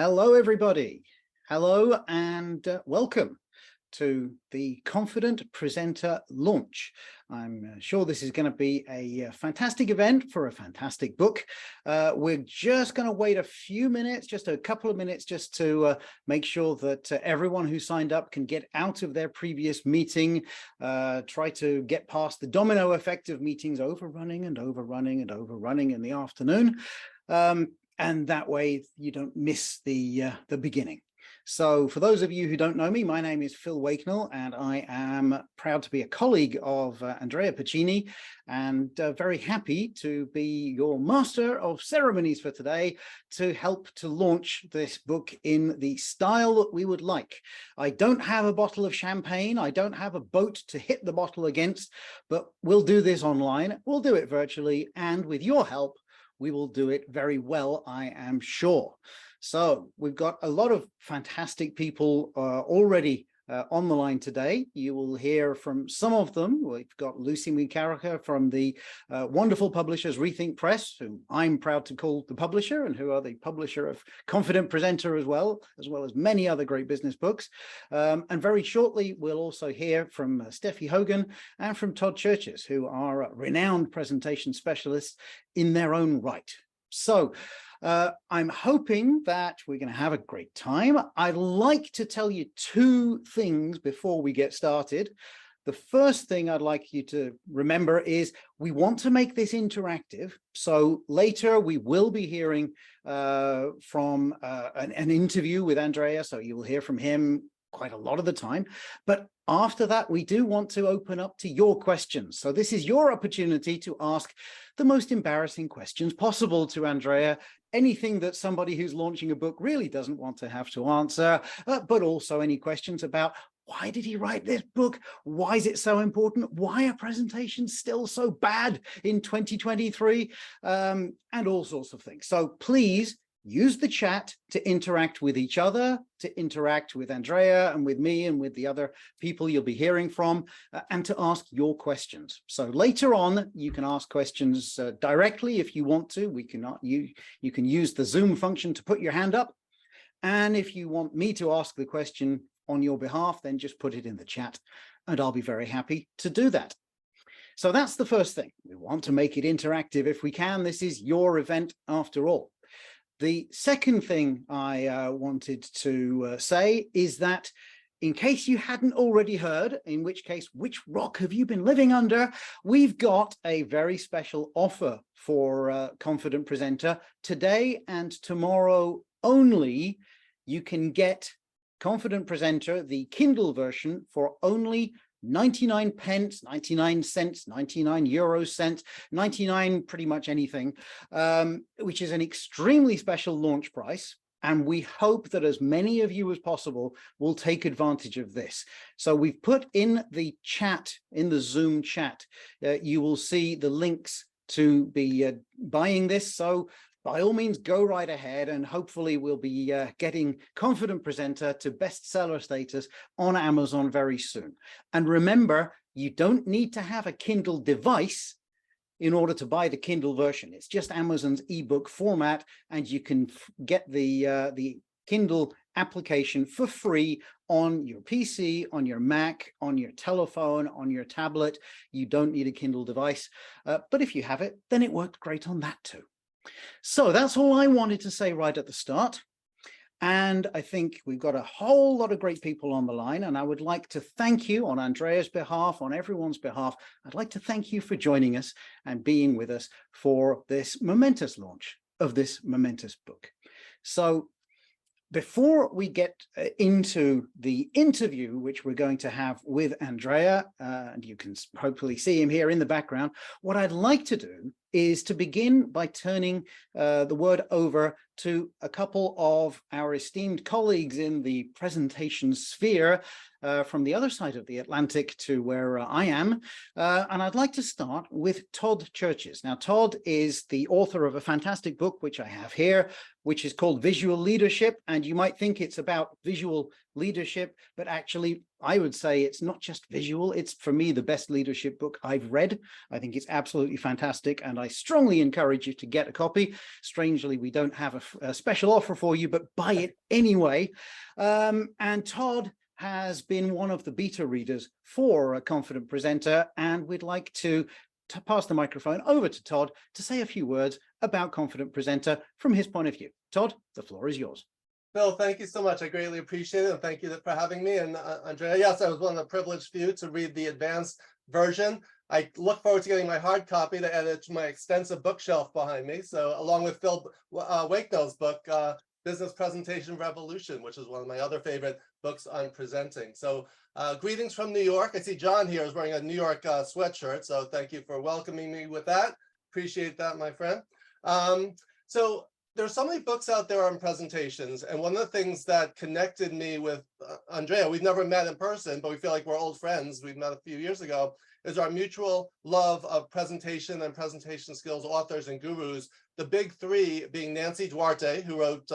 Hello, everybody. Hello and welcome to the Confident Presenter launch. I'm sure this is going to be a fantastic event for a fantastic book. We're just going to wait a few minutes, just a couple of minutes, just to make sure that everyone who signed up can get out of their previous meeting, try to get past the domino effect of meetings overrunning and overrunning and overrunning in the afternoon. And that way you don't miss the beginning. So for those of you who don't know me, my name is Phil Wakenall, and I am proud to be a colleague of Andrea Pacini, and very happy to be your master of ceremonies for today to help to launch this book in the style that we would like. I don't have a bottle of champagne. I don't have a boat to hit the bottle against, but we'll do this online. We'll do it virtually, and with your help, we will do it very well, I am sure. So we've got a lot of fantastic people already on the line today. You will hear from some of them. We've got Lucy Mikaraka from the wonderful publishers Rethink Press, who I'm proud to call the publisher, and who are the publisher of Confident Presenter as well as many other great business books. And very shortly, we'll also hear from Steffi Hogan and from Todd Churches, who are renowned presentation specialists in their own right. So I'm hoping that we're going to have a great time. I'd like to tell you two things before we get started. The first thing I'd like you to remember is we want to make this interactive. So later we will be hearing from an interview with Andrea. So you will hear from him quite a lot of the time. But after that, we do want to open up to your questions. So this is your opportunity to ask the most embarrassing questions possible to Andrea, anything that somebody who's launching a book really doesn't want to have to answer, but also any questions about why did he write this book? Why is it so important? Why are presentations still so bad in 2023? And all sorts of things. So please use the chat to interact with each other, to interact with Andrea and with me and with the other people you'll be hearing from, and to ask your questions. So later on, you can ask questions directly if you want to. You can use the Zoom function to put your hand up. And if you want me to ask the question on your behalf, then just put it in the chat, and I'll be very happy to do that. So that's the first thing. We want to make it interactive if we can. This is your event after all. The second thing I wanted to say is that in case you hadn't already heard, in which case, which rock have you been living under? We've got a very special offer for Confident Presenter. Today and tomorrow only, you can get Confident Presenter, the Kindle version, for only 99 pence, 99 cents, 99 euro cents, 99 pretty much anything, which is an extremely special launch price. And we hope that as many of you as possible will take advantage of this. So we've put in the chat, in the Zoom chat, you will see the links to be buying this. So by all means, go right ahead, and hopefully we'll be getting Confident Presenter to bestseller status on Amazon very soon. And remember, you don't need to have a Kindle device in order to buy the Kindle version. It's just Amazon's ebook format, and you can get the Kindle application for free on your PC, on your Mac, on your telephone, on your tablet. You don't need a Kindle device, but if you have it, then it worked great on that too. So that's all I wanted to say right at the start. And I think we've got a whole lot of great people on the line, and I would like to thank you on Andrea's behalf, on everyone's behalf. I'd like to thank you for joining us and being with us for this momentous launch of this momentous book. So before we get into the interview, which we're going to have with Andrea, and you can hopefully see him here in the background, what I'd like to do is to begin by turning the word over to a couple of our esteemed colleagues in the presentation sphere from the other side of the Atlantic to where I am. And I'd like to start with Todd Churches. Now, Todd is the author of a fantastic book, which I have here, which is called Visual Leadership. And you might think it's about visual leadership, but actually I would say it's not just visual. It's, for me, the best leadership book I've read. I think it's absolutely fantastic, and I strongly encourage you to get a copy. Strangely, we don't have a special offer for you, but buy it anyway. And Todd has been one of the beta readers for A Confident Presenter, and we'd like to pass the microphone over to Todd to say a few words about Confident Presenter from his point of view. Todd, the floor is yours. Phil, thank you so much. I greatly appreciate it. And thank you for having me. And Andrea, yes, I was one of the privileged few to read the advanced version. I look forward to getting my hard copy to add it to my extensive bookshelf behind me. So along with Phil Wakenell's book, Business Presentation Revolution, which is one of my other favorite books on presenting. So greetings from New York. I see John here is wearing a New York sweatshirt. So thank you for welcoming me with that. Appreciate that, my friend. So there's so many books out there on presentations. And one of the things that connected me with Andrea, we've never met in person, but we feel like we're old friends. We've met a few years ago, is our mutual love of presentation and presentation skills authors and gurus. The big three being Nancy Duarte, who wrote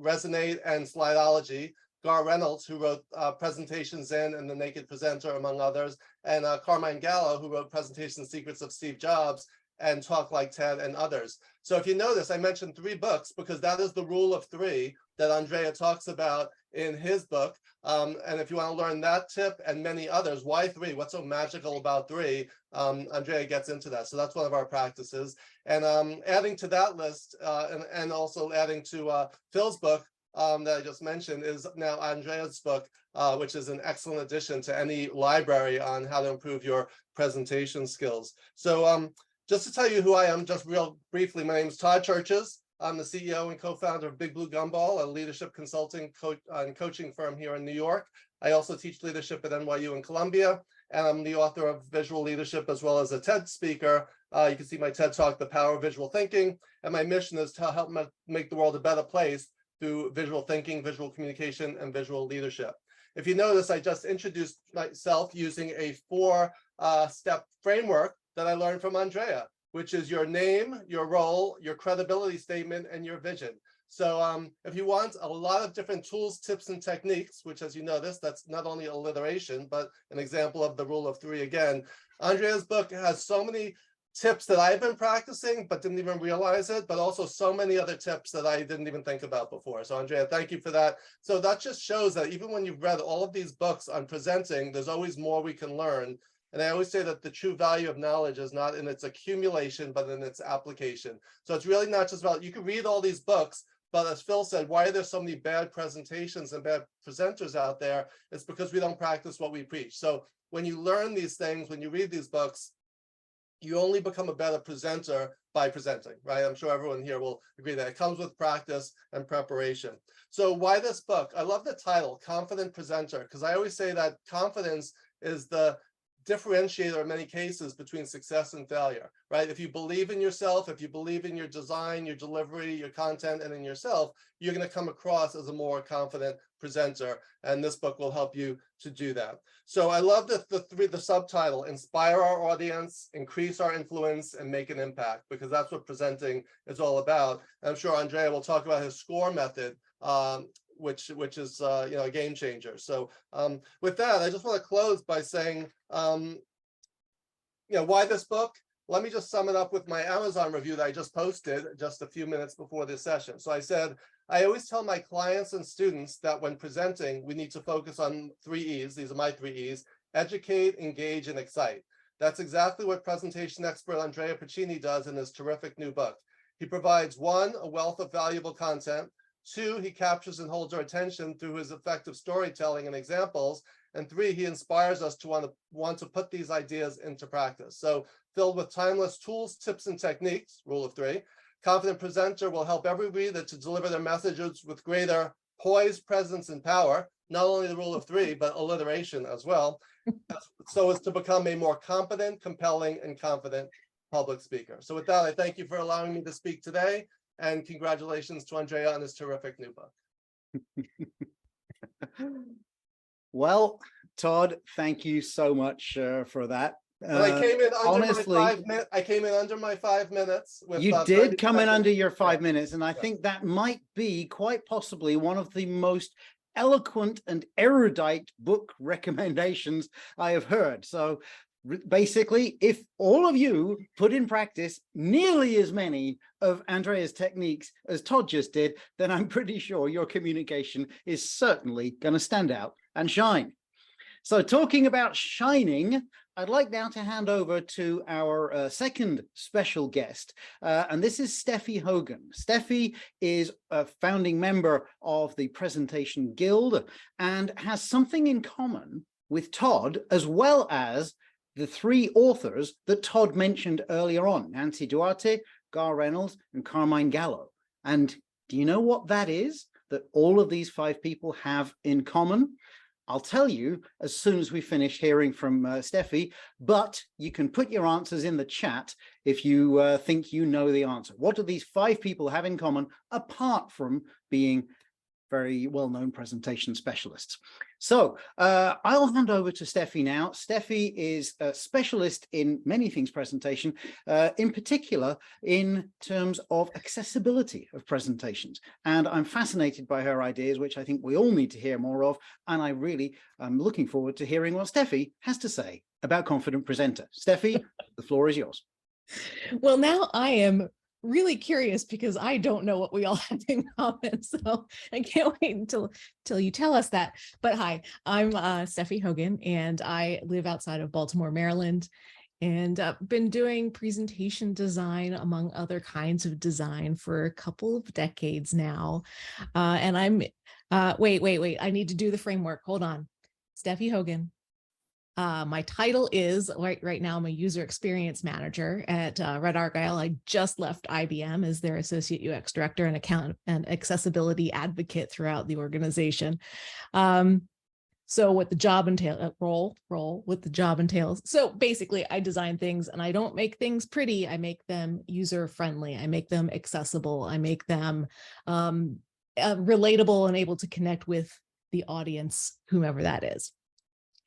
Resonate and Slideology, Gar Reynolds, who wrote Presentation Zen and The Naked Presenter, among others, and Carmine Gallo, who wrote Presentation Secrets of Steve Jobs and Talk Like TED and others. So if you notice, I mentioned 3 books because that is the rule of 3 that Andrea talks about in his book. And if you want to learn that tip and many others, why 3? What's so magical about 3? Andrea gets into that. So that's one of our practices. And adding to that list and also adding to Phil's book that I just mentioned is now Andrea's book, which is an excellent addition to any library on how to improve your presentation skills. So just to tell you who I am, just real briefly, my name is Todd Churches. I'm the CEO and co-founder of Big Blue Gumball, a leadership consulting and coaching firm here in New York. I also teach leadership at NYU and Columbia, and I'm the author of Visual Leadership as well as a TED speaker. You can see my TED Talk, The Power of Visual Thinking, and my mission is to help make the world a better place through visual thinking, visual communication, and visual leadership. If you notice, I just introduced myself using a 4-step framework that I learned from Andrea, which is your name, your role, your credibility statement, and your vision. So if you want a lot of different tools, tips, and techniques, which as you notice, that's not only alliteration, but an example of the rule of 3 again. Andrea's book has so many tips that I've been practicing, but didn't even realize it, but also so many other tips that I didn't even think about before. So Andrea, thank you for that. So that just shows that even when you've read all of these books on presenting, there's always more we can learn. And I always say that the true value of knowledge is not in its accumulation, but in its application. So it's really not just about, you can read all these books, but as Phil said, why are there so many bad presentations and bad presenters out there? It's because we don't practice what we preach. So when you learn these things, when you read these books, you only become a better presenter by presenting, right? I'm sure everyone here will agree that it comes with practice and preparation. So why this book? I love the title, Confident Presenter, because I always say that confidence is the differentiator in many cases between success and failure, right? If you believe in yourself, if you believe in your design, your delivery, your content, and in yourself, you're going to come across as a more confident presenter. And this book will help you to do that. So I love the subtitle, Inspire Our Audience, Increase Our Influence, and Make an Impact, because that's what presenting is all about. And I'm sure Andrea will talk about his SCORE method, which is a game changer. So with that, I just want to close by saying, why this book? Let me just sum it up with my Amazon review that I just posted just a few minutes before this session. So I said, I always tell my clients and students that when presenting, we need to focus on 3 E's. These are my 3 E's: educate, engage, and excite. That's exactly what presentation expert Andrea Piccini does in his terrific new book. He provides 1, a wealth of valuable content. 2, he captures and holds our attention through his effective storytelling and examples. And 3, he inspires us to want to put these ideas into practice. So filled with timeless tools, tips, and techniques, rule of 3, Confident Presenter will help every reader to deliver their messages with greater poise, presence, and power. Not only the rule of 3, but alliteration as well, so as to become a more competent, compelling, and confident public speaker. So with that, I thank you for allowing me to speak today. And congratulations to Andrea on his terrific new book. Well, Todd, thank you so much for that. But I came in under honestly, my 5 minutes. I came in under my 5 minutes. With, you 30 did come in seconds. under your 5 Yeah. minutes, and I think that might be quite possibly one of the most eloquent and erudite book recommendations I have heard. So basically, if all of you put in practice nearly as many of Andrea's techniques as Todd just did, then I'm pretty sure your communication is certainly going to stand out and shine. So talking about shining, I'd like now to hand over to our second special guest, and this is Steffi Hogan. Steffi is a founding member of the Presentation Guild and has something in common with Todd, as well as the three authors that Todd mentioned earlier on, Nancy Duarte, Gar Reynolds, and Carmine Gallo. And do you know what that is that all of these 5 people have in common? I'll tell you as soon as we finish hearing from Steffi, but you can put your answers in the chat if you think you know the answer. What do these 5 people have in common apart from being very well-known presentation specialists? So I'll hand over to Steffi now. Steffi is a specialist in many things presentation, in particular in terms of accessibility of presentations. And I'm fascinated by her ideas, which I think we all need to hear more of. And I really am looking forward to hearing what Steffi has to say about Confident Presenter. Steffi, the floor is yours. Well, now I am really curious because I don't know what we all have in common. So I can't wait until you tell us that. But hi, I'm Steffi Hogan, and I live outside of Baltimore, Maryland, and been doing presentation design, among other kinds of design, for a couple of decades now. And I'm, wait, I need to do the framework. Hold on. Steffi Hogan. My title is, right now, I'm a user experience manager at Red Argyle. I just left IBM as their associate UX director and account and accessibility advocate throughout the organization. So what the job entails, what the job entails. So basically, I design things, and I don't make things pretty. I make them user friendly. I make them accessible. I make them relatable and able to connect with the audience, whomever that is.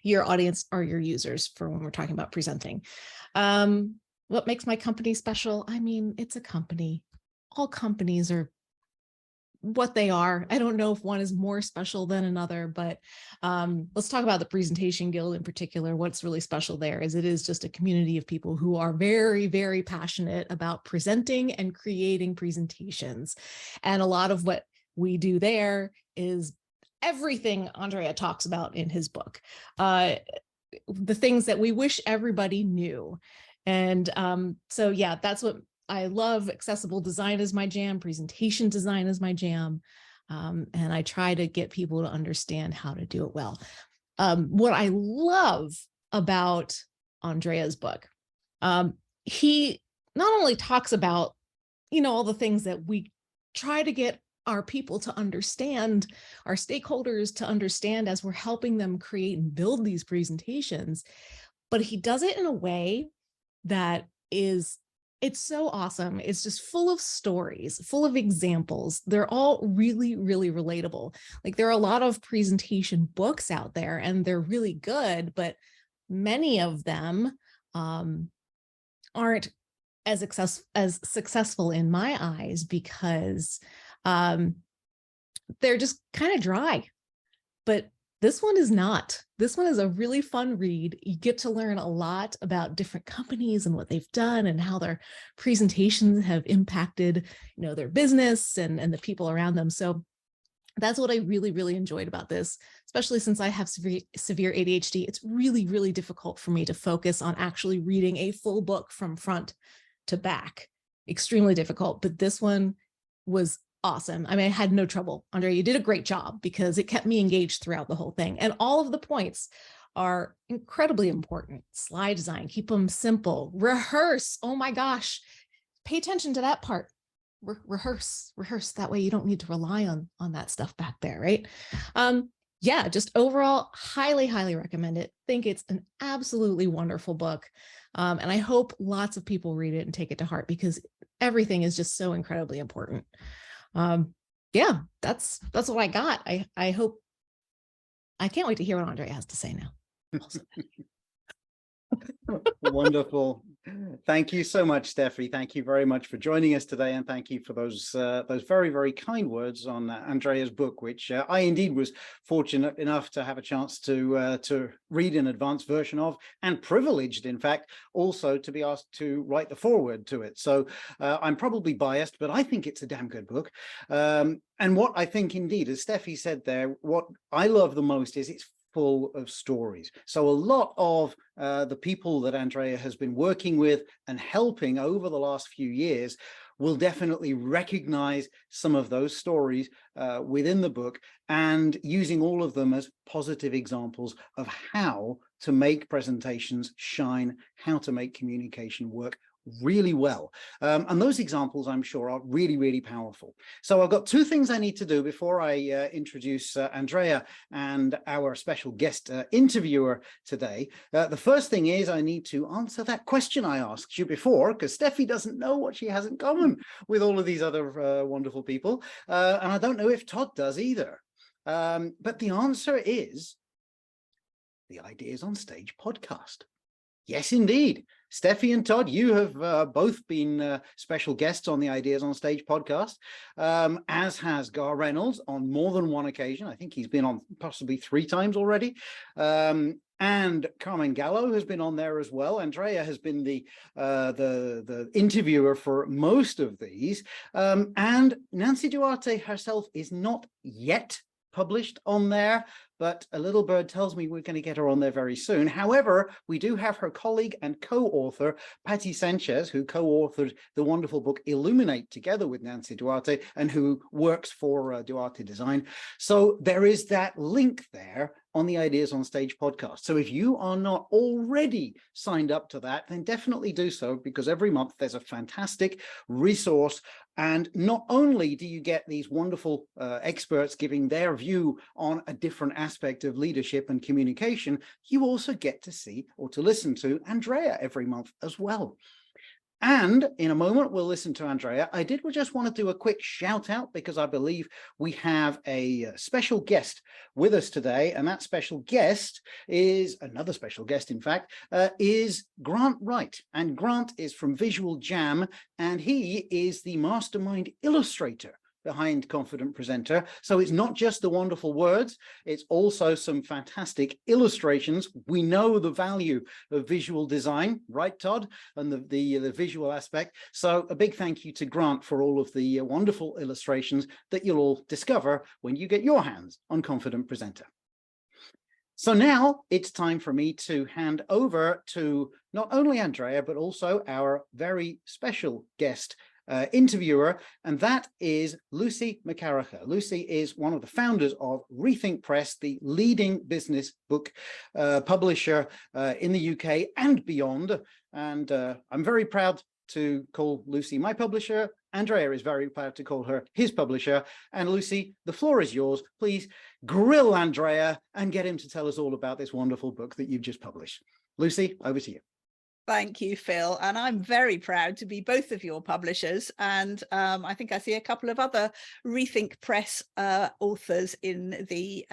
Your audience are your users for when we're talking about presenting. What makes my company special? I mean, it's a company. All companies are what they are. I don't know if one is more special than another, but let's talk about the Presentation Guild in particular. What's really special there is it is just a community of people who are very, very passionate about presenting and creating presentations. And a lot of what we do there is everything Andrea talks about in his book, the things that we wish everybody knew. And so, yeah, that's what I love. Accessible design is my jam. Presentation design is my jam. And I try to get people to understand how to do it well. What I love about Andrea's book, he not only talks about, all the things that we try to get our people to understand, our stakeholders to understand as we're helping them create and build these presentations, but he does it in a way that it's so awesome. It's just full of stories, full of examples. They're all really, really relatable. Like, there are a lot of presentation books out there, and they're really good, but many of them aren't as successful in my eyes because they're just kind of dry. But this one is not. This one is a really fun read. You get to learn a lot about different companies and what they've done and how their presentations have impacted, their business and the people around them. So that's what I really, really enjoyed about this, especially since I have severe ADHD. It's really, really difficult for me to focus on actually reading a full book from front to back. Extremely difficult. But this one was awesome. I mean, I had no trouble. Andrea, you did a great job because it kept me engaged throughout the whole thing. And all of the points are incredibly important. Slide design, keep them simple. Rehearse. Oh my gosh. Pay attention to that part. Rehearse. That way you don't need to rely on that stuff back there, right? Yeah, just overall, highly, highly recommend it. Think it's an absolutely wonderful book. And I hope lots of people read it and take it to heart because everything is just so incredibly important. Yeah, that's what I got. I hope, I can't wait to hear what Andrea has to say now. Wonderful. Thank you so much, Steffi. Thank you very much for joining us today, and thank you for those very, very kind words on Andrea's book, which I indeed was fortunate enough to have a chance to read an advanced version of, and privileged, in fact, also to be asked to write the foreword to it. So I'm probably biased, but I think it's a damn good book. And what I think, indeed, as Steffi said there, what I love the most is it's full of stories. So a lot of the people that Andrea has been working with and helping over the last few years will definitely recognize some of those stories within the book, and using all of them as positive examples of how to make presentations shine, how to make communication work really well. And those examples, I'm sure, are really, really powerful. So I've got two things I need to do before I introduce Andrea and our special guest interviewer today. The first thing is I need to answer that question I asked you before, because Steffi doesn't know what she has in common with all of these other wonderful people. And I don't know if Todd does either. But the answer is the Ideas on Stage podcast. Yes, indeed. Steffi and Todd, you have both been special guests on the Ideas on Stage podcast, as has Gar Reynolds on more than one occasion. I think he's been on possibly 3 times already. And Carmen Gallo has been on there as well. Andrea has been the interviewer for most of these. And Nancy Duarte herself is not yet published on there, but a little bird tells me we're going to get her on there very soon. However, we do have her colleague and co-author, Patty Sanchez, who co-authored the wonderful book Illuminate together with Nancy Duarte, and who works for Duarte Design. So there is that link there on the Ideas on Stage podcast. So if you are not already signed up to that, then definitely do so, because every month there's a fantastic resource. And not only do you get these wonderful experts giving their view on a different aspect of leadership and communication, you also get to see or to listen to Andrea every month as well. And in a moment, we'll listen to Andrea. I did just want to do a quick shout out, because I believe we have a special guest with us today. And that special guest is another special guest, in fact, is Grant Wright. And Grant is from Visual Jam, and he is the mastermind illustrator behind Confident Presenter. So it's not just the wonderful words, it's also some fantastic illustrations. We know the value of visual design, right, Todd? And the visual aspect. So a big thank you to Grant for all of the wonderful illustrations that you'll all discover when you get your hands on Confident Presenter. So now it's time for me to hand over to not only Andrea, but also our very special guest interviewer, and that is Lucy McCarracher. Lucy is one of the founders of Rethink Press, the leading business book publisher in the UK and beyond. And I'm very proud to call Lucy my publisher. Andrea is very proud to call her his publisher. And Lucy, the floor is yours. Please grill Andrea and get him to tell us all about this wonderful book that you've just published. Lucy, over to you. Thank you, Phil. And I'm very proud to be both of your publishers. And I think I see a couple of other Rethink Press authors in the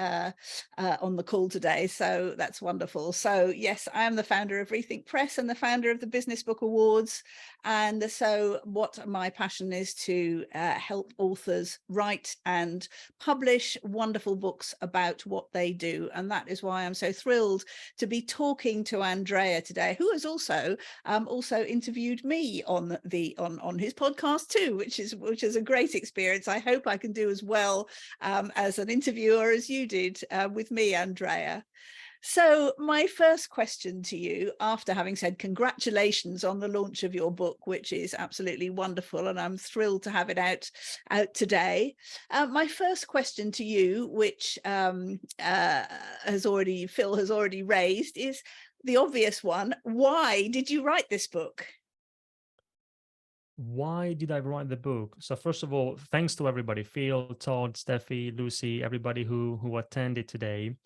on the call today. So that's wonderful. So yes, I am the founder of Rethink Press and the founder of the Business Book Awards. And so what my passion is to help authors write and publish wonderful books about what they do. And that is why I'm so thrilled to be talking to Andrea today, who has also interviewed me on his podcast too, which is a great experience. I hope I can do as well as an interviewer as you did with me, Andrea. So my first question to you, after having said congratulations on the launch of your book, which is absolutely wonderful, and I'm thrilled to have it out today. My first question to you, which Phil has already raised, is the obvious one. Why did you write this book? Why did I write the book? So first of all, thanks to everybody, Phil, Todd, Steffi, Lucy, everybody who attended today.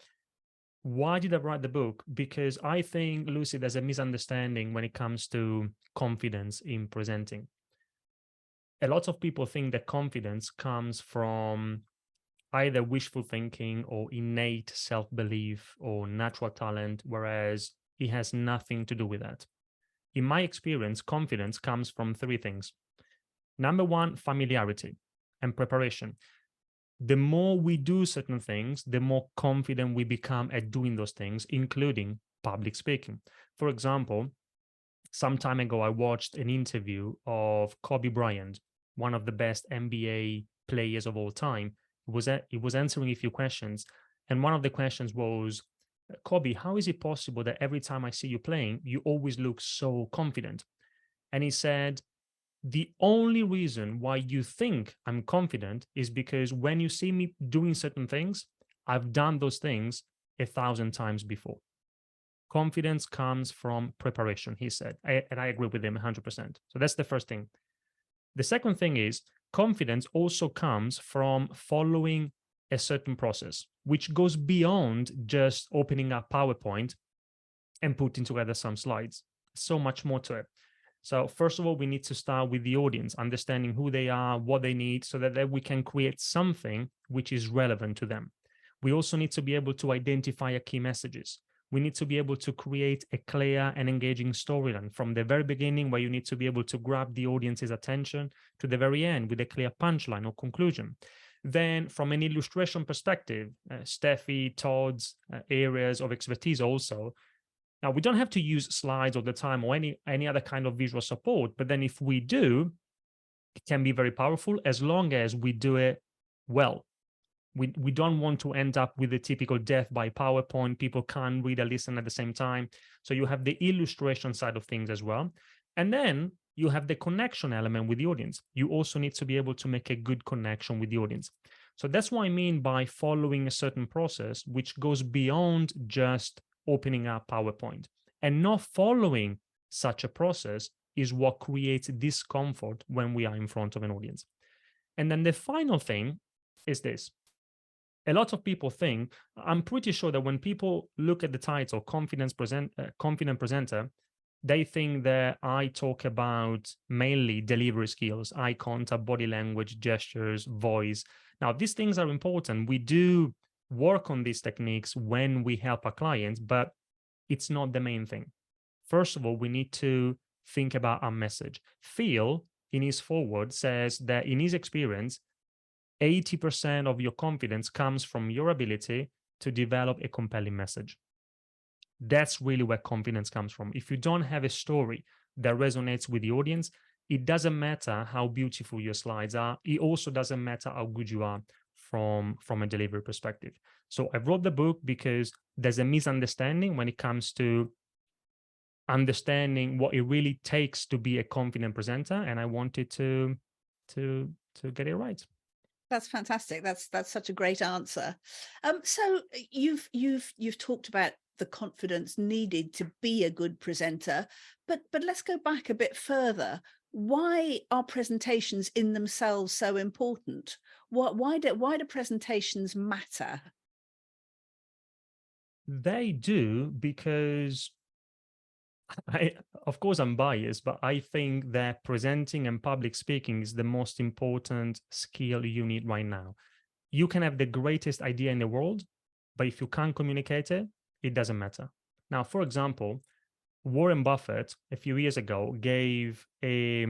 Why did I write the book? Because I think, Lucy, there's a misunderstanding when it comes to confidence in presenting. A lot of people think that confidence comes from either wishful thinking or innate self-belief or natural talent, whereas It has nothing to do with that. In my experience, confidence comes from three things. Number one, familiarity and preparation. The more we do certain things, the more confident we become at doing those things, including public speaking. For example, some time ago, I watched an interview of Kobe Bryant, one of the best NBA players of all time. He was answering a few questions, and one of the questions was, Kobe, how is it possible that every time I see you playing, you always look so confident? And he said, the only reason why you think I'm confident is because when you see me doing certain things, I've done those things 1,000 times before. Confidence comes from preparation, he said. And I agree with him 100%. So that's the first thing. The second thing is confidence also comes from following a certain process, which goes beyond just opening up PowerPoint and putting together some slides. So much more to it. So first of all, we need to start with the audience, understanding who they are, what they need, so that we can create something which is relevant to them. We also need to be able to identify key messages. We need to be able to create a clear and engaging storyline from the very beginning, where you need to be able to grab the audience's attention, to the very end with a clear punchline or conclusion. Then from an illustration perspective, Steffi, Todd's areas of expertise also. Now, we don't have to use slides all the time or any other kind of visual support, but then if we do, it can be very powerful as long as we do it well. We don't want to end up with the typical death by PowerPoint. People can't read and listen at the same time. So you have the illustration side of things as well. And then you have the connection element with the audience. You also need to be able to make a good connection with the audience. So that's what I mean by following a certain process, which goes beyond just opening up PowerPoint. And not following such a process is what creates discomfort when we are in front of an audience. And then the final thing is this. A lot of people think, I'm pretty sure that when people look at the title confident presenter, they think that I talk about mainly delivery skills, eye contact, body language, gestures, voice. Now, these things are important. We do work on these techniques when we help our clients, but it's not the main thing. First of all, we need to think about our message. Phil, in his foreword, says that in his experience, 80% of your confidence comes from your ability to develop a compelling message. That's really where confidence comes from. If you don't have a story that resonates with the audience, it doesn't matter how beautiful your slides are. It also doesn't matter how good you are from a delivery perspective. So I wrote the book because there's a misunderstanding when it comes to understanding what it really takes to be a confident presenter, and I wanted to get it right. That's fantastic. That's such a great answer. So you've talked about the confidence needed to be a good presenter, but let's go back a bit further. Why are presentations in themselves so important? Why do presentations matter? They do because of course, I'm biased, but I think that presenting and public speaking is the most important skill you need right now. You can have the greatest idea in the world, but if you can't communicate it, it doesn't matter. Now, for example, Warren Buffett, a few years ago, gave a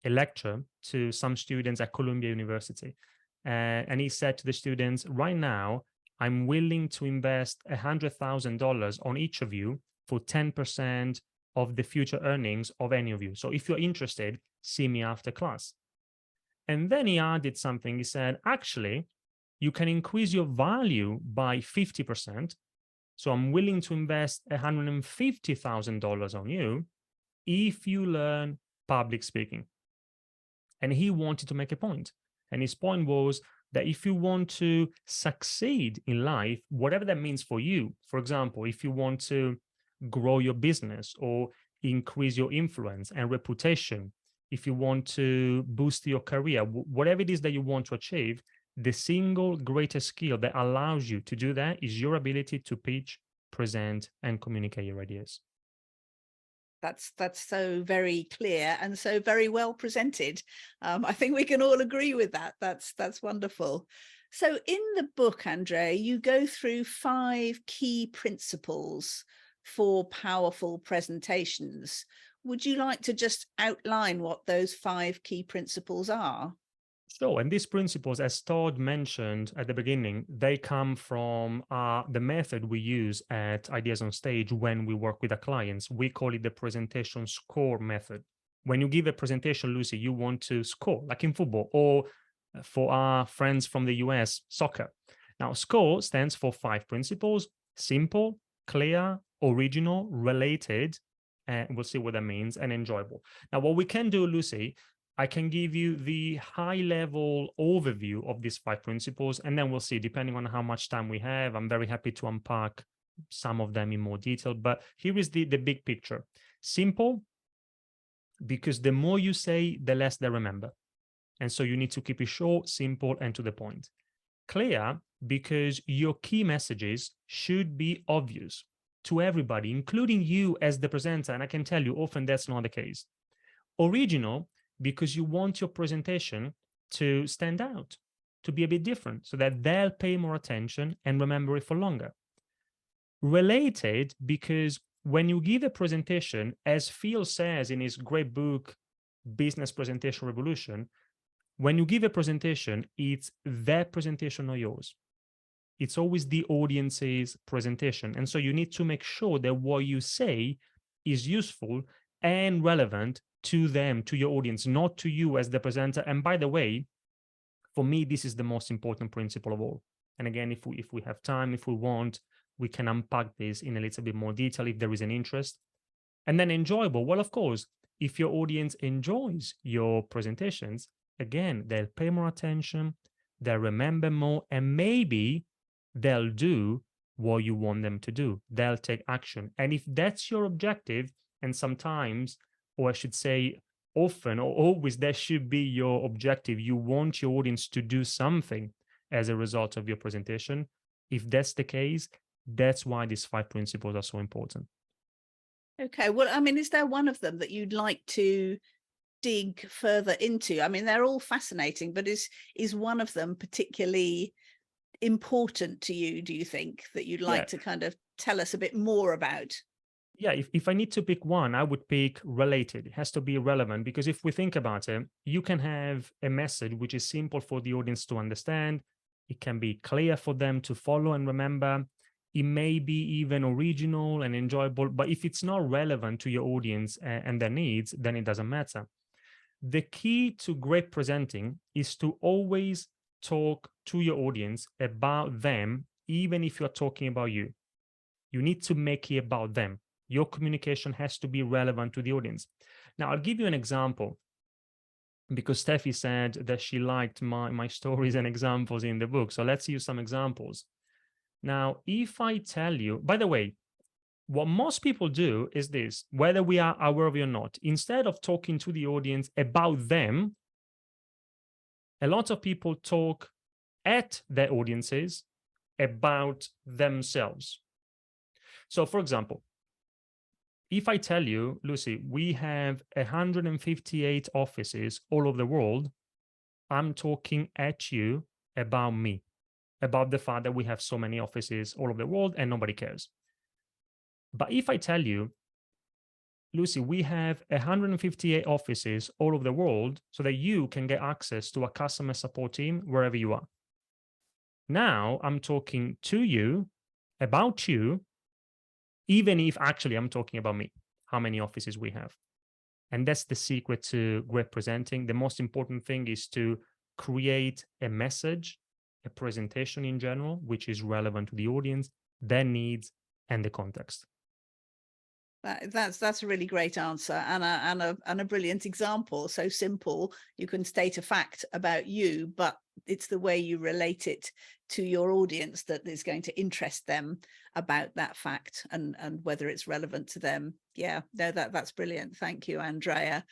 lecture to some students at Columbia University. And he said to the students, right now, I'm willing to invest $100,000 on each of you for 10% of the future earnings of any of you. So if you're interested, see me after class. And then he added something. He said, actually, you can increase your value by 50%. So I'm willing to invest $150,000 on you if you learn public speaking. And he wanted to make a point. And his point was that if you want to succeed in life, whatever that means for you, for example, if you want to grow your business or increase your influence and reputation, if you want to boost your career, whatever it is that you want to achieve, the single greatest skill that allows you to do that is your ability to pitch, present, and communicate your ideas. That's so very clear and so very well presented. I think we can all agree with that. That's wonderful. So in the book, Andrea, you go through 5 key principles for powerful presentations. Would you like to just outline what those 5 key principles are? Sure. And these principles, as Todd mentioned at the beginning, they come from the method we use at Ideas on Stage when we work with our clients. We call it the presentation score method. When you give a presentation, Lucy, you want to score, like in football, or for our friends from the US, soccer. Now, SCORE stands for 5 principles: simple, clear, original, related, and we'll see what that means, and enjoyable. Now, what we can do, Lucy, I can give you the high-level overview of these 5 principles, and then we'll see, depending on how much time we have. I'm very happy to unpack some of them in more detail, but here is the big picture. Simple, because the more you say, the less they remember. And so you need to keep it short, simple, and to the point. Clear, because your key messages should be obvious to everybody, including you as the presenter. And I can tell you, often that's not the case. Original, because you want your presentation to stand out, to be a bit different, so that they'll pay more attention and remember it for longer. Related, because when you give a presentation, as Phil says in his great book, Business Presentation Revolution, when you give a presentation, it's their presentation or yours. It's always the audience's presentation. And so you need to make sure that what you say is useful and relevant to them, to your audience, not to you as the presenter. And by the way, for me, this is the most important principle of all. And again, if we have time, if we want, we can unpack this in a little bit more detail if there is an interest. And then enjoyable. Well, of course, if your audience enjoys your presentations, again, they'll pay more attention, they'll remember more, and maybe they'll do what you want them to do. They'll take action. And if that's your objective, and sometimes, or I should say often or always, that should be your objective. You want your audience to do something as a result of your presentation. If that's the case, that's why these 5 principles are so important. Okay, well, I mean, is there one of them that you'd like to dig further into? I mean, they're all fascinating, but is one of them particularly important to you, do you think, that you'd like to kind of tell us a bit more about? Yeah, if I need to pick one, I would pick related. It has to be relevant, because if we think about it, you can have a message which is simple for the audience to understand. It can be clear for them to follow and remember. It may be even original and enjoyable, but if it's not relevant to your audience and their needs, then it doesn't matter. The key to great presenting is to always talk to your audience about them, even if you're talking about you. You need to make it about them. Your communication has to be relevant to the audience. Now, I'll give you an example, because Steffi said that she liked my stories and examples in the book. So let's use some examples. Now, if I tell you, by the way, what most people do is this, whether we are aware of it or not, instead of talking to the audience about them, a lot of people talk at their audiences about themselves. So, for example, if I tell you, Lucy, we have 158 offices all over the world, I'm talking at you about me, about the fact that we have so many offices all over the world and nobody cares. But if I tell you, Lucy, we have 158 offices all over the world so that you can get access to a customer support team wherever you are. Now I'm talking to you, about you, even if actually I'm talking about me, how many offices we have. And that's the secret to great presenting. The most important thing is to create a message, a presentation in general, which is relevant to the audience, their needs, and the context. That's a really great answer and a brilliant example. So simple, you can state a fact about you, but it's the way you relate it to your audience that is going to interest them about that fact and whether it's relevant to them. Yeah, no, that's brilliant. Thank you, Andrea.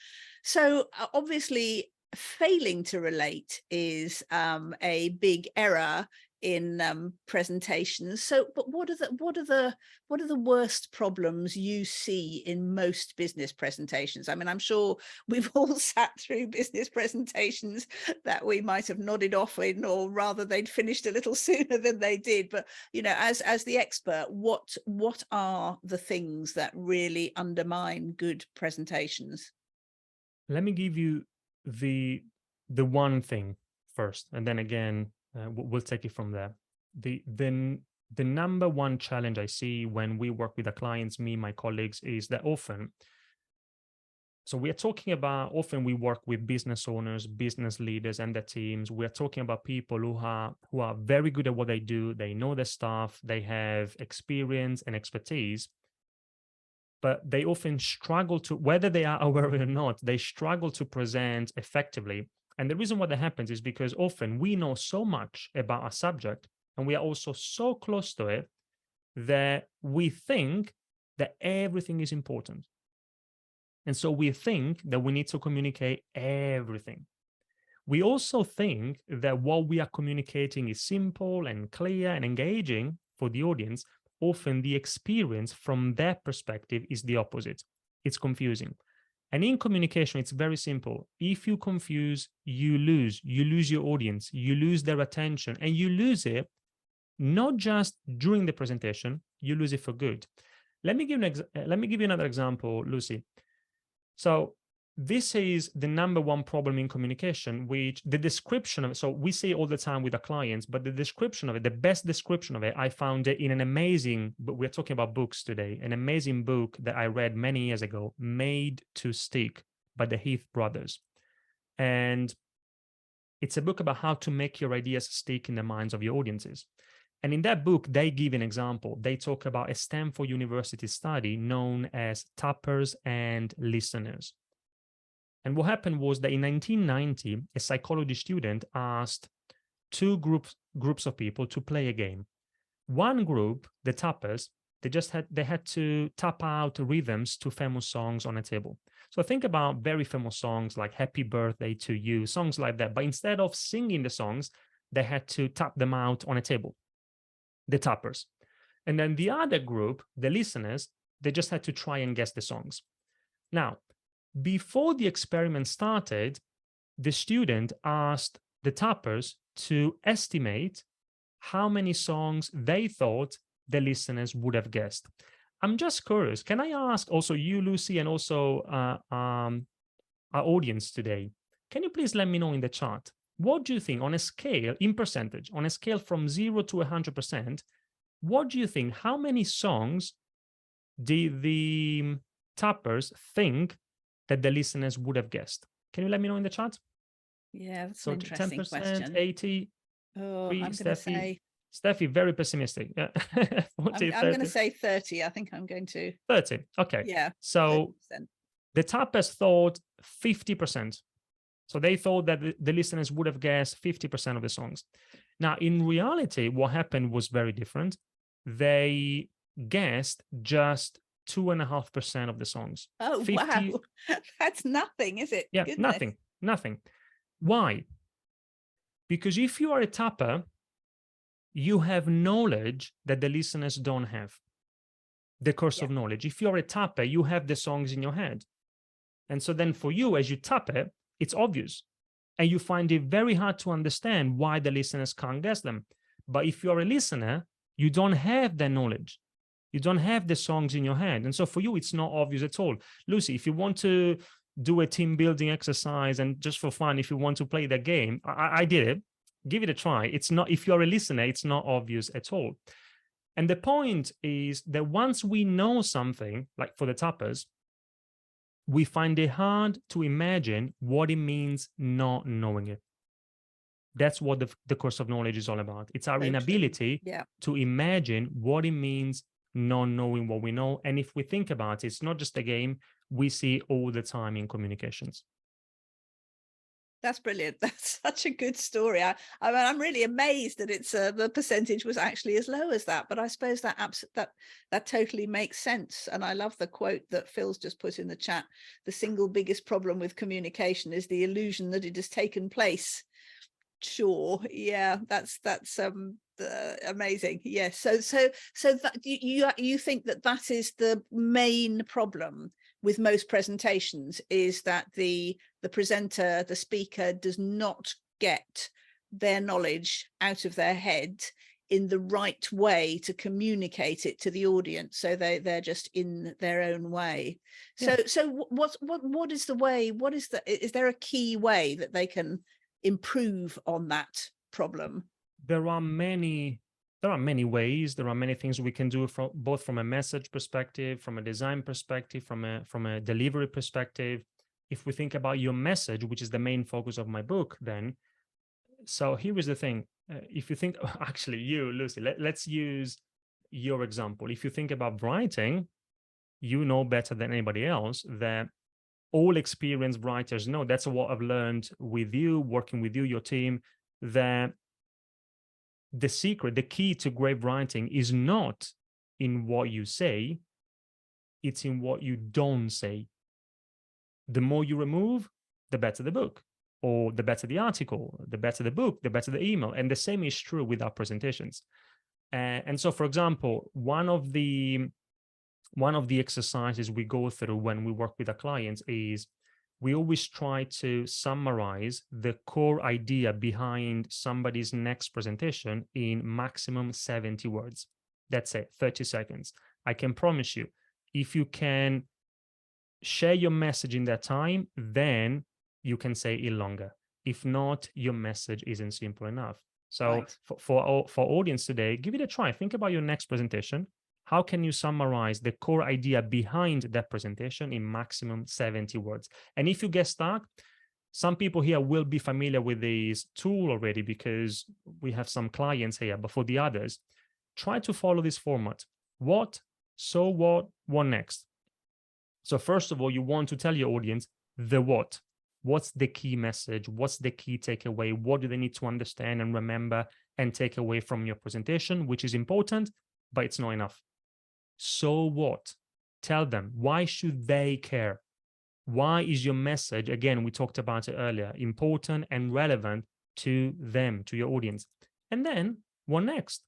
So obviously, failing to relate is a big error in presentations. So, but what are the worst problems you see in most business presentations? I mean, I'm sure we've all sat through business presentations that we might have nodded off in, or rather they'd finished a little sooner than they did. But you know, as the expert, what are the things that really undermine good presentations? Let me give you the one thing first, and then again we'll take it from there. The number one challenge I see when we work with the clients, me, my colleagues, is that often, so we are talking about, often we work with business owners, business leaders and their teams. We are talking about people who are very good at what they do. They know their stuff, they have experience and expertise, but they often struggle to, whether they are aware or not, they struggle to present effectively. And the reason why that happens is because often we know so much about a subject, and we are also so close to it, that we think that everything is important. And so we think that we need to communicate everything. We also think that what we are communicating is simple and clear and engaging for the audience. Often the experience from their perspective is the opposite. It's confusing. And in communication, it's very simple. If you confuse, you lose your audience, you lose their attention, and you lose it not just during the presentation, you lose it for good. Let me give you another example, Lucy. So this is the number one problem in communication, which the description of it, so we say all the time with our clients, but the description of it, the best description of it, I found it in an amazing, but we're talking about books today, an amazing book that I read many years ago, Made to Stick by the Heath brothers. And it's a book about how to make your ideas stick in the minds of your audiences. And in that book, they give an example. They talk about a Stanford University study known as tappers and listeners. And what happened was that in 1990, a psychology student asked two groups of people to play a game. One group, the tappers, they had to tap out rhythms to famous songs on a table. So think about very famous songs like Happy Birthday to You, songs like that. But instead of singing the songs, they had to tap them out on a table, the tappers. And then the other group, the listeners, they just had to try and guess the songs. Now, before the experiment started, the student asked the tappers to estimate how many songs they thought the listeners would have guessed. I'm just curious, can I ask also you, Lucy, and also our audience today, can you please let me know in the chat, what do you think on a scale, in percentage, on a scale from 0 to 100%, what do you think, how many songs did the tappers think that the listeners would have guessed? Can you let me know in the chat? Yeah, that's an interesting 10%, question. 80. Oh, I'm going to say, Steffi, very pessimistic. Yeah. 40, I'm going to say 30. I think I'm going to 30. Okay. Yeah. So 30%. the tappers thought 50%. So they thought that the listeners would have guessed 50% of the songs. Now, in reality, what happened was very different. They guessed just 2.5% of the songs. Oh, 50, wow. That's nothing, is it? Yeah, Goodness. nothing. Why? Because if you are a tapper, you have knowledge that the listeners don't have. The course of knowledge. If you're a tapper, you have the songs in your head. And so then for you, as you tap it, it's obvious. And you find it very hard to understand why the listeners can't guess them. But if you're a listener, you don't have the knowledge. You don't have the songs in your head. And so for you, it's not obvious at all. Lucy, if you want to do a team building exercise and just for fun, if you want to play that game, I did it. Give it a try. It's not, if you're a listener, it's not obvious at all. And the point is that once we know something, like for the tappers, we find it hard to imagine what it means not knowing it. That's what the course of knowledge is all about. It's our inability to imagine what it means not knowing what we know. And if we think about it, it's not just a game we see all the time in communications. That's brilliant. That's such a good story. I mean, I'm really amazed that it's the percentage was actually as low as that. But I suppose that totally makes sense. And I love the quote that Phil's just put in the chat. The single biggest problem with communication is the illusion that it has taken place. Sure, yeah, that's Amazing. Yes. So that you think that is the main problem with most presentations, is that the presenter, the speaker, does not get their knowledge out of their head in the right way to communicate it to the audience, so they're just in their own way. So Yeah. so what is the way? Is there a key way that they can improve on that problem? There are many ways. There are many things we can do, from both from a message perspective, from a design perspective, from a delivery perspective. If we think about your message, which is the main focus of my book, then, so here is the thing. If you think, actually, you, Lucy, let's use your example. If you think about writing, you know better than anybody else that all experienced writers know, that's what I've learned with you, working with you, your team, that the secret, the key to great writing is not in what you say, it's in what you don't say. The more you remove, the better the book, or the better the article, the better the book, the better the email. And the same is true with our presentations. And so, for example, one of the exercises we go through when we work with our clients is we always try to summarize the core idea behind somebody's next presentation in maximum 70 words. That's it, 30 seconds. I can promise you, if you can share your message in that time, then you can say it longer. If not, your message isn't simple enough. So Right. for audience today, give it a try. Think about your next presentation. How can you summarize the core idea behind that presentation in maximum 70 words? And if you get stuck, some people here will be familiar with this tool already because we have some clients here, but for the others, try to follow this format. What, so what next? So first of all, you want to tell your audience the what. What's the key message? What's the key takeaway? What do they need to understand and remember and take away from your presentation, which is important, but it's not enough. So what? Tell them, why should they care? Why is your message, again, we talked about it earlier, important and relevant to them, to your audience? And then what next?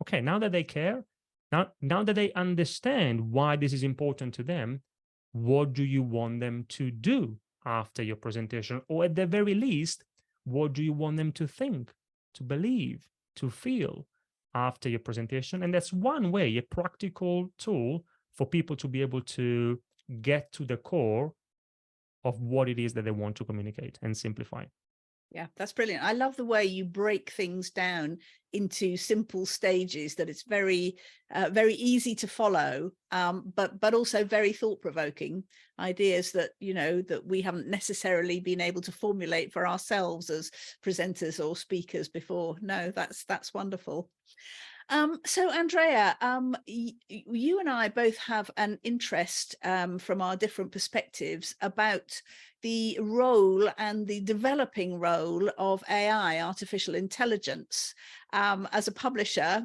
Okay, now that they care, now that they understand why this is important to them, what do you want them to do after your presentation? Or at the very least, what do you want them to think, to believe, to feel after your presentation? And that's one way, a practical tool for people to be able to get to the core of what it is that they want to communicate and simplify. Yeah, that's brilliant. I love the way you break things down into simple stages, that it's very easy to follow, but also very thought-provoking ideas that, you know, that we haven't necessarily been able to formulate for ourselves as presenters or speakers before. No, that's wonderful. So Andrea, you and I both have an interest from our different perspectives about the role and the developing role of AI, artificial intelligence. As a publisher,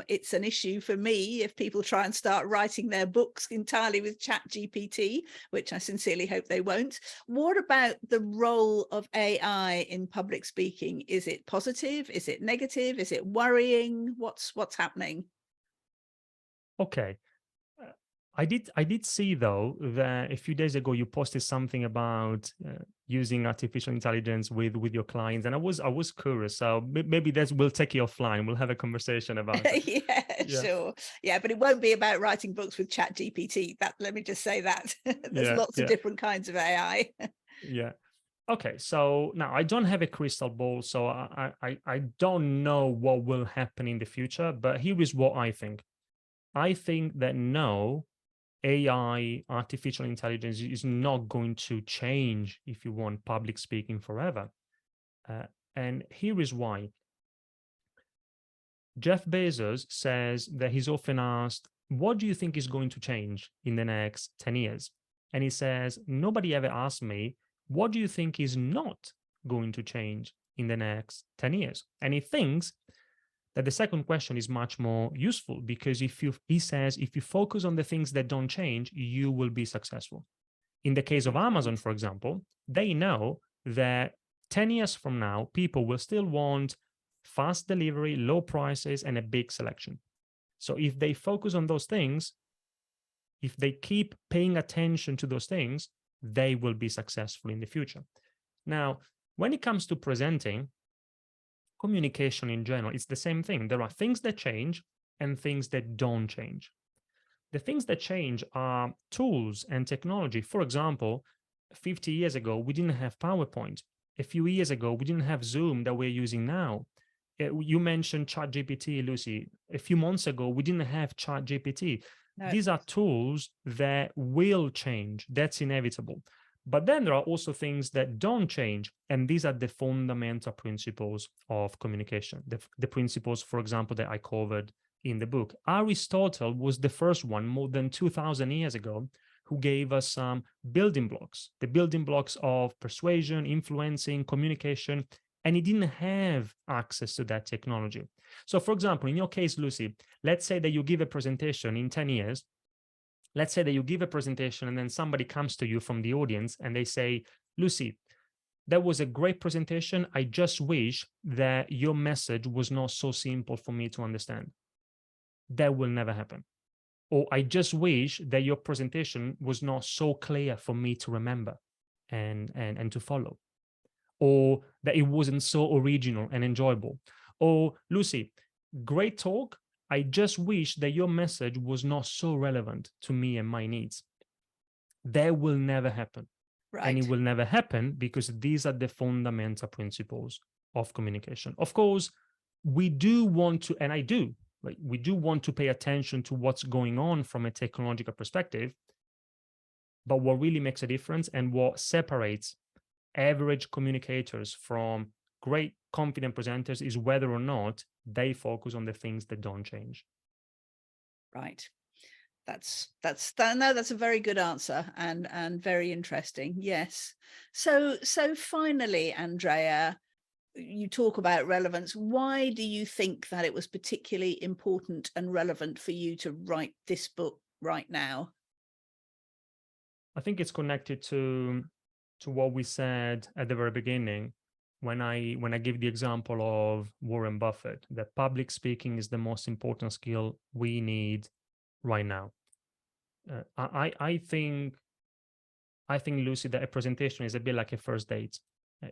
it's an issue for me if people try and start writing their books entirely with ChatGPT, which I sincerely hope they won't. What about the role of AI in public speaking? Is it positive? Is it negative? Is it worrying? What's happening? Okay. I did see, though, that a few days ago you posted something about using artificial intelligence with your clients, and I was curious. So maybe we'll take you offline. We'll have a conversation about it. Yeah, sure. Yeah, but it won't be about writing books with ChatGPT. Let me just say that. There's lots of different kinds of AI. Yeah. Okay, so now I don't have a crystal ball, so I don't know what will happen in the future, but here is what I think. I think that no, AI, artificial intelligence, is not going to change, if you want, public speaking forever. And here is why. Jeff Bezos says that he's often asked, what do you think is going to change in the next 10 years? And he says, nobody ever asked me, what do you think is not going to change in the next 10 years? And he thinks that the second question is much more useful, because he says, if you focus on the things that don't change, you will be successful. In the case of Amazon, for example, they know that 10 years from now, people will still want fast delivery, low prices, and a big selection. So if they focus on those things, if they keep paying attention to those things, they will be successful in the future. Now, when it comes to presenting, communication in general, it's the same thing. There are things that change and things that don't change. The things that change are tools and technology. For example, 50 years ago, we didn't have PowerPoint. A few years ago, we didn't have Zoom that we're using now. You mentioned ChatGPT, Lucy. A few months ago, we didn't have ChatGPT. No. These are tools that will change. That's inevitable. But then there are also things that don't change. And these are the fundamental principles of communication. The principles, for example, that I covered in the book. Aristotle was the first one more than 2,000 years ago who gave us some building blocks, the building blocks of persuasion, influencing, communication, and he didn't have access to that technology. So for example, in your case, Lucy, let's say that you give a presentation in 10 years. Let's say that you give a presentation and then somebody comes to you from the audience and they say, Lucy, that was a great presentation. I just wish that your message was not so simple for me to understand. That will never happen. Or I just wish that your presentation was not so clear for me to remember and to follow. Or that it wasn't so original and enjoyable. Or Lucy, great talk. I just wish that your message was not so relevant to me and my needs. That will never happen. Right. And it will never happen because these are the fundamental principles of communication. Of course, we do want to, and I do, like we do want to pay attention to what's going on from a technological perspective. But what really makes a difference and what separates average communicators from great confident presenters is whether or not they focus on the things that don't change. Right. That's a very good answer and very interesting. Yes. So finally, Andrea, you talk about relevance. Why do you think that it was particularly important and relevant for you to write this book right now? I think it's connected to what we said at the very beginning when I give the example of Warren Buffett, that public speaking is the most important skill we need right now. I think, Lucy, that a presentation is a bit like a first date.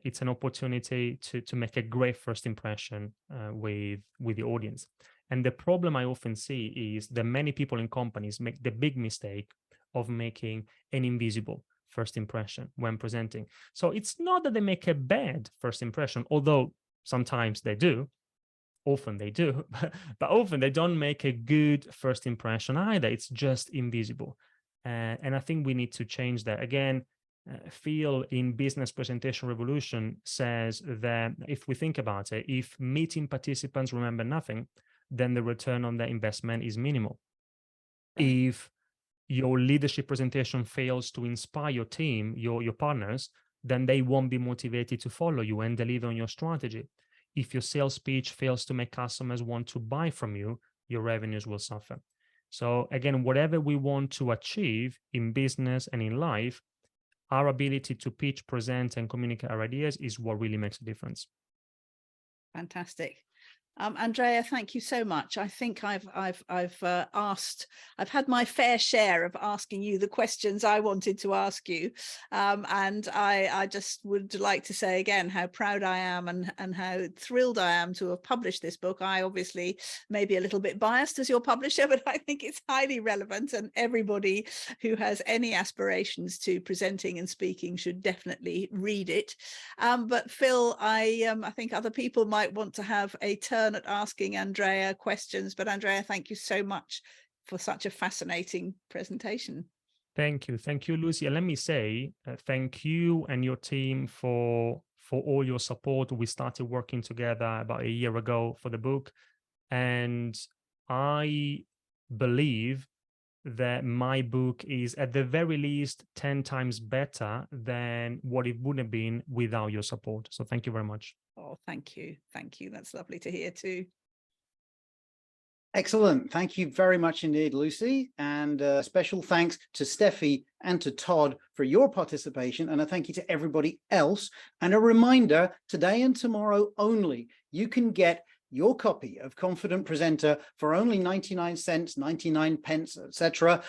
It's an opportunity to make a great first impression with the audience. And the problem I often see is that many people in companies make the big mistake of making an invisible first impression when presenting. So it's not that they make a bad first impression, although sometimes they do. Often they do, but often they don't make a good first impression either. It's just invisible. And I think we need to change that. Again, Phil in Business Presentation Revolution says that if we think about it, if meeting participants remember nothing, then the return on their investment is minimal. Right. If your leadership presentation fails to inspire your team, your partners, then they won't be motivated to follow you and deliver on your strategy. If your sales pitch fails to make customers want to buy from you, your revenues will suffer. So again, whatever we want to achieve in business and in life, our ability to pitch, present, and communicate our ideas is what really makes a difference. Fantastic. Andrea, thank you so much. I think I've had my fair share of asking you the questions I wanted to ask you, and I just would like to say again how proud I am and how thrilled I am to have published this book. I obviously may be a little bit biased as your publisher, but I think it's highly relevant, and everybody who has any aspirations to presenting and speaking should definitely read it. But Phil, I think other people might want to have a turn at asking Andrea questions, but Andrea, thank you so much for such a fascinating presentation. Thank you, Lucy. And let me say thank you and your team for all your support. We started working together about a year ago for the book, and I believe that my book is at the very least 10 times better than what it would have been without your support. So thank you very much. Oh, thank you. That's lovely to hear too. Excellent. Thank you very much indeed, Lucy. And special thanks to Steffi and to Todd for your participation. And a thank you to everybody else. And a reminder, today and tomorrow only, you can get your copy of Confident Presenter for only 99 cents, 99 pence, etc.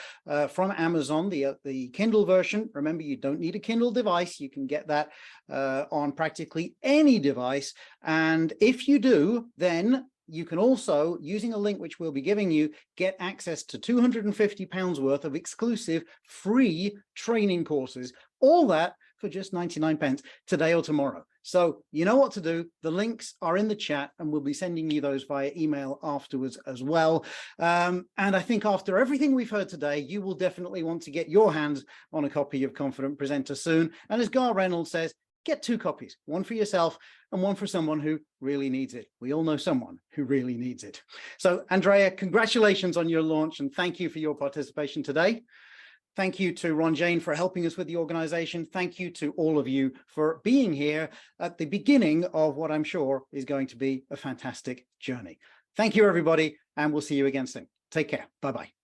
From Amazon, the Kindle version. Remember, you don't need a Kindle device. You can get that on practically any device. And if you do, then you can also, using a link which we'll be giving you, get access to £250 worth of exclusive free training courses. All that for just 99 pence today or tomorrow. So you know what to do. The links are in the chat and we'll be sending you those via email afterwards as well. And I think after everything we've heard today, you will definitely want to get your hands on a copy of Confident Presenter soon. And as Gar Reynolds says, get 2 copies, one for yourself and one for someone who really needs it. We all know someone who really needs it. So Andrea, congratulations on your launch and thank you for your participation today. Thank you to Ron Jane for helping us with the organization. Thank you to all of you for being here at the beginning of what I'm sure is going to be a fantastic journey. Thank you, everybody, and we'll see you again soon. Take care. Bye-bye.